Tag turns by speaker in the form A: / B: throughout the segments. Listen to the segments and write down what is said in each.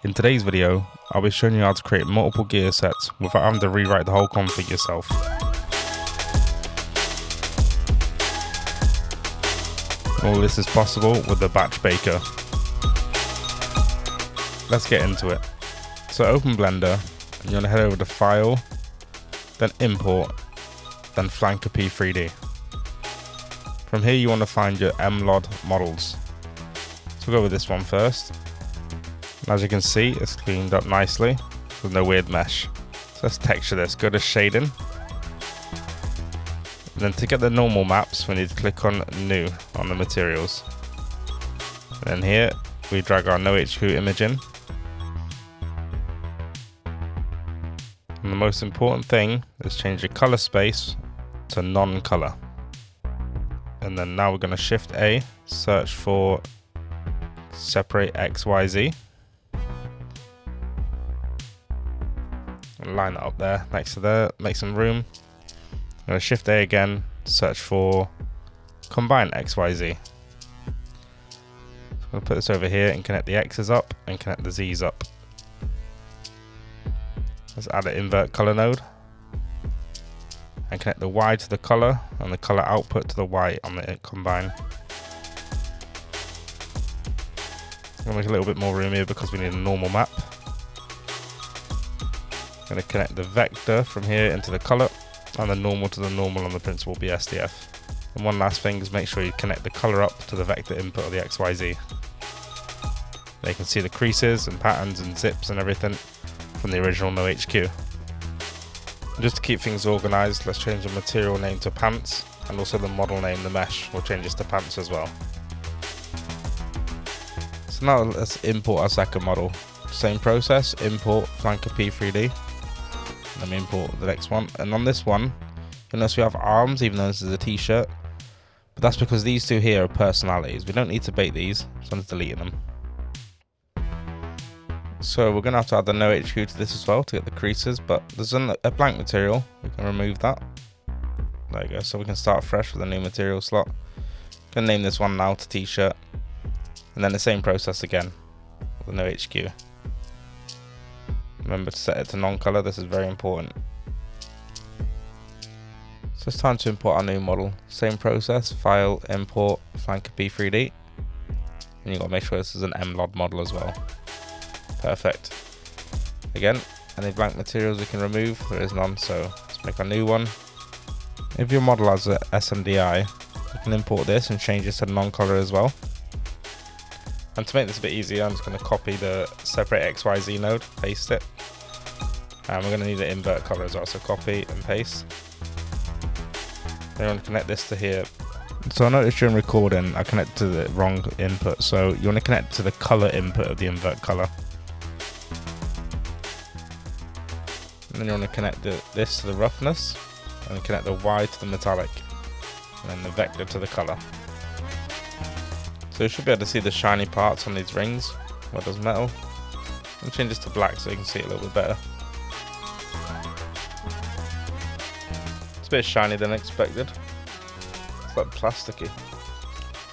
A: In today's video, I'll be showing you how to create multiple gear sets without having to rewrite the whole config yourself. All this is possible with the batch baker. Let's get into it. So open Blender, and you want to head over to File, then Import, then Phlanka P3D. From here you want to find your MLOD models. So we'll go with this one first. And as you can see, it's cleaned up nicely with no weird mesh. So let's texture this. Go to Shading. And then to get the normal maps, we need to click on New on the materials. And then here we drag our NoHQ image in. And the most important thing is change your color space to non-color. And then now we're going to Shift A, search for separate XYZ. And line that up there, next to there, make some room. I'm going to Shift A again, search for combine XYZ. So I'm going to put this over here and connect the X's up and connect the Z's up. Let's add an invert color node and connect the Y to the color and the color output to the Y on the combine. I'm going to make a little bit more room here because we need a normal map. I'm going to connect the vector from here into the color and the normal to the normal on the principal BSDF. And one last thing is make sure you connect the color up to the vector input of the XYZ. There you can see the creases and patterns and zips and everything from the original NoHQ. And just to keep things organized, let's change the material name to pants and also the model name, the mesh, we'll change this to pants as well. So now let's import our second model. Same process, import Phlanka P3D. Let me import the next one. And on this one, you'll notice we have arms, even though this is a t-shirt. But that's because these two here are personalities. We don't need to bait these, so I'm just deleting them. So we're going to have to add the NoHQ to this as well to get the creases, but there's a blank material. We can remove that. There you go. So we can start fresh with a new material slot. Going to name this one now to t-shirt. And then the same process again with the NoHQ. Remember to set it to non-color, this is very important. So it's time to import our new model. Same process, File, Import, Phlanka P3D. And you've got to make sure this is an MLOD model as well. Perfect. Again, any blank materials we can remove, there is none, so let's make a new one. If your model has a SMDI, you can import this and change this to non-color as well. And to make this a bit easier, I'm just going to copy the separate XYZ node, paste it. And we're going to need an invert color as well, so copy and paste. Then you want to connect this to here. So I noticed during recording, I connected to the wrong input, so you want to connect to the color input of the invert color. And then you want to connect this to the roughness, and connect the Y to the metallic, and then the vector to the color. So you should be able to see the shiny parts on these rings, where there's metal. And change this to black so you can see it a little bit better. It's a bit shiny than expected. It's like plasticky.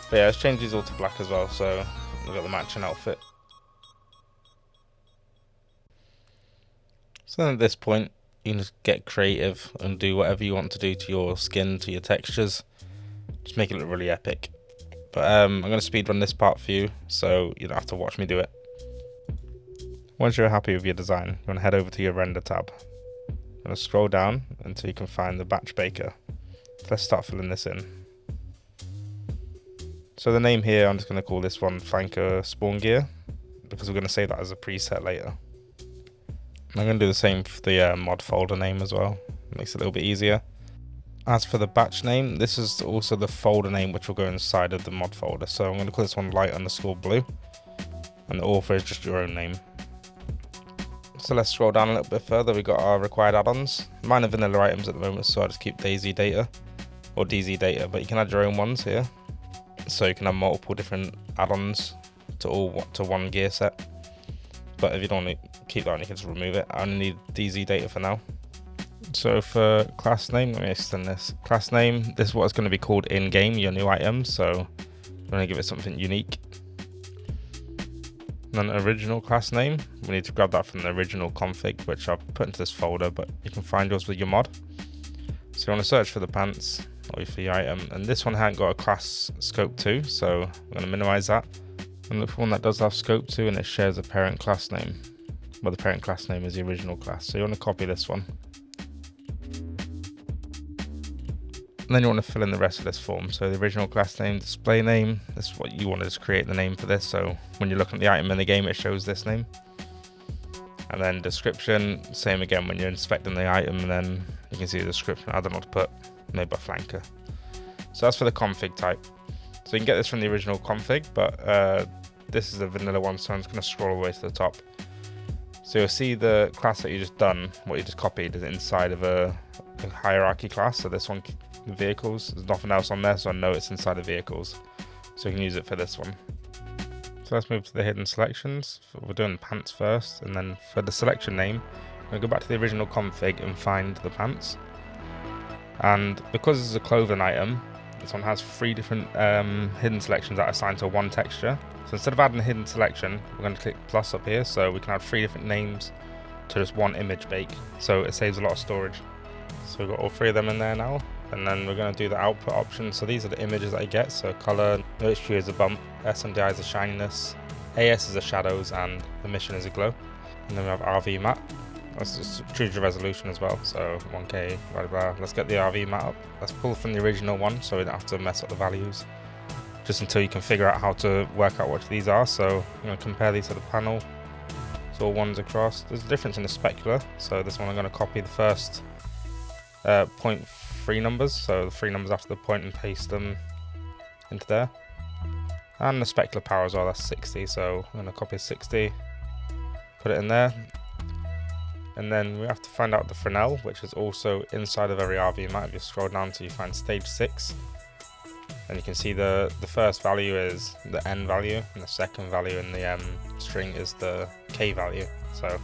A: But yeah, let's change these all to black as well, so we've got the matching outfit. So then at this point, you can just get creative and do whatever you want to do to your skin, to your textures. Just make it look really epic. But I'm going to speed run this part for you, so you don't have to watch me do it. Once you're happy with your design, you want to head over to your render tab. You're going to scroll down until you can find the batch baker. So let's start filling this in. So the name here, I'm just going to call this one Phlanka Spawn Gear, because we're going to save that as a preset later. I'm going to do the same for the mod folder name as well. It makes it a little bit easier. As for the batch name, this is also the folder name which will go inside of the mod folder. So I'm going to call this one light_blue, and the author is just your own name. So let's scroll down a little bit further. We've got our required add-ons. Mine are vanilla items at the moment, so I just keep DayZ data or DayZ data, but you can add your own ones here. So you can have multiple different add-ons to one gear set. But if you don't want to keep that on, you can just remove it. I only need DayZ data for now. So for class name, let me extend this. Class name, this is what it's going to be called in-game, your new item. So I'm going to give it something unique. And then original class name, we need to grab that from the original config, which I've put into this folder, but you can find yours with your mod. So you want to search for the pants or for your item, and this one hasn't got a class scope 2, so I'm going to minimize that and look for one that does have scope 2 and it shares a parent class name. Well, the parent class name is the original class, so you want to copy this one. And then you want to fill in the rest of this form. So the original class name, display name, this is what you want to just create the name for this. So when you're looking at the item in the game, it shows this name. And then description, same again when you're inspecting the item, and then you can see the description. I don't know what to put, made by Phlanka. So that's for the config type. So you can get this from the original config, but this is a vanilla one, so I'm just going to scroll all the way to the top. So you'll see the class that you just done, what you just copied, is inside of a hierarchy class. So this one, the vehicles, there's nothing else on there, so I know it's inside of vehicles. So you can use it for this one. So let's move to the hidden selections. We're doing pants first, and then for the selection name, I'm going to go back to the original config and find the pants. And because this is a clothing item, this one has 3 different hidden selections that are assigned to one texture. So instead of adding a hidden selection, we're going to click plus up here, so we can add 3 different names to just one image bake. So it saves a lot of storage. So we've got all 3 of them in there now. And then we're going to do the output option. So these are the images that you get. So color, HQ is a bump, SMDI is a shininess, AS is a shadows, and emission is a glow. And then we have RV matte. Let's just choose your resolution as well. So 1K, blah, blah. Let's get the RV matte up. Let's pull from the original one so we don't have to mess up the values. Just until you can figure out how to work out what these are. So I'm going to compare these to the panel. So all ones across. There's a difference in the specular. So this one I'm going to copy the first 0.3 numbers, so the 3 numbers after the point, and paste them into there. And the specular power as well, that's 60, so I'm going to copy 60, put it in there. And then we have to find out the Fresnel, which is also inside of every RV map. If you scroll down until you find stage 6, and you can see the first value is the N value, and the second value in the string is the K value. So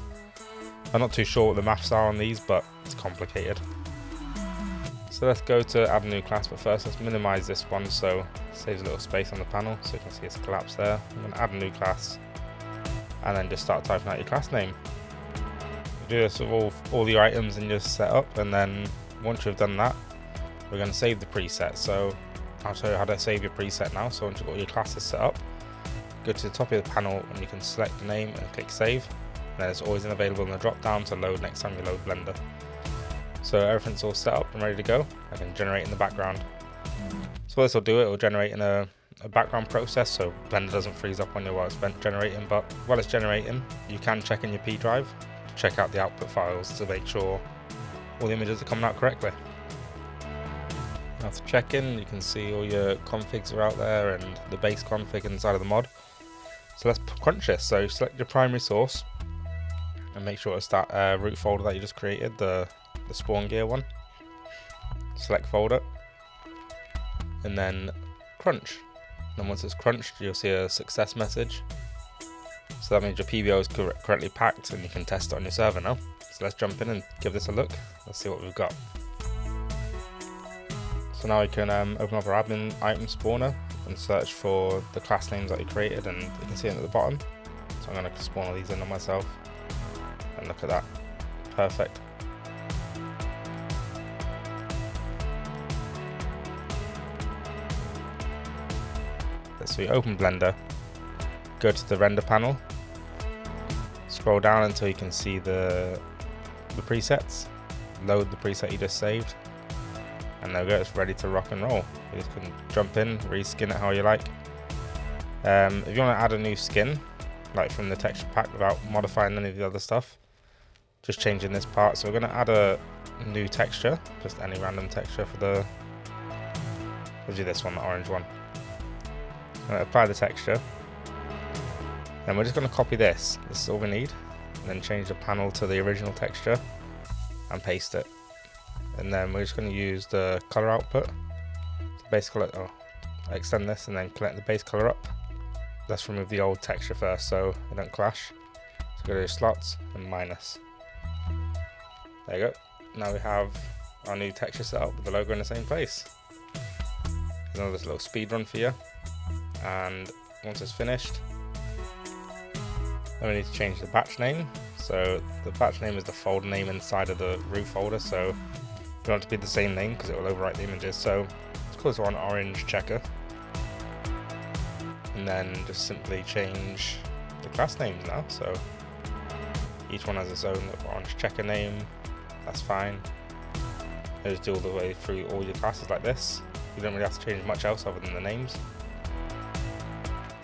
A: I'm not too sure what the maths are on these, but it's complicated. So let's go to add a new class, but first let's minimize this one so it saves a little space on the panel, so you can see it's collapsed there. I'm going to add a new class and then just start typing out your class name. You do this with all your items in your setup, and then once you've done that, we're going to save the preset. So I'll show you how to save your preset now. So once you've got your classes set up, go to the top of the panel and you can select the name and click save. And then it's always available in the drop down to load next time you load Blender. So everything's all set up and ready to go. I can generate in the background. So what this will do, it will generate in a background process, so Blender doesn't freeze up on you while it's generating. But while it's generating, you can check in your P drive to check out the output files to make sure all the images are coming out correctly. After check-in, you can see all your configs are out there and the base config inside of the mod. So let's crunch this. So select your primary source and make sure it's that root folder that you just created, the spawn gear one. Select folder and then crunch. And then once it's crunched, you'll see a success message. So that means your PBO is correctly packed and you can test it on your server now. So let's jump in and give this a look. Let's see what we've got. So now we can open up our admin item spawner and search for the class names that you created, and you can see it at the bottom. So I'm going to spawn all these in on myself, and look at that, perfect. So you open Blender, go to the render panel, scroll down until you can see the presets, load the preset you just saved, and there we go, it's ready to rock and roll. You just can jump in, reskin it how you like. If you want to add a new skin, like from the texture pack without modifying any of the other stuff, just changing this part. So we're going to add a new texture, just any random texture for the, we'll do this one, the orange one. Apply the texture, then we're just going to copy this is all we need, and then change the panel to the original texture and paste it. And then we're just going to use the color output, the base color, extend this and then collect the base color up. Let's remove the old texture first so they don't clash. So go to slots and minus. There you go. Now we have our new texture set up with the logo in the same place. There's another little speed run for you. And once it's finished, Then we need to change the batch name. So the batch name is the folder name inside of the root folder. So we want it to be the same name because it will overwrite the images. So let's call this one orange checker. And then just simply change the class names now. So each one has its own little orange checker name. That's fine. Just do all the way through all your classes like this. You don't really have to change much else other than the names.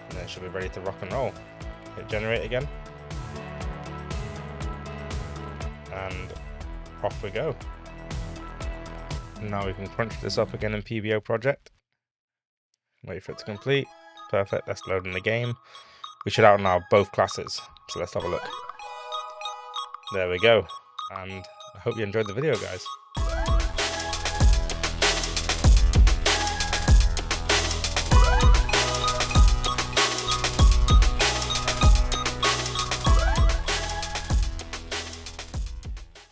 A: And then it should be ready to rock and roll. Hit generate again. And off we go. Now we can crunch this up again in PBO project. Wait for it to complete. Perfect, let's load in the game. We should have now both classes. So let's have a look. There we go. And I hope you enjoyed the video, guys.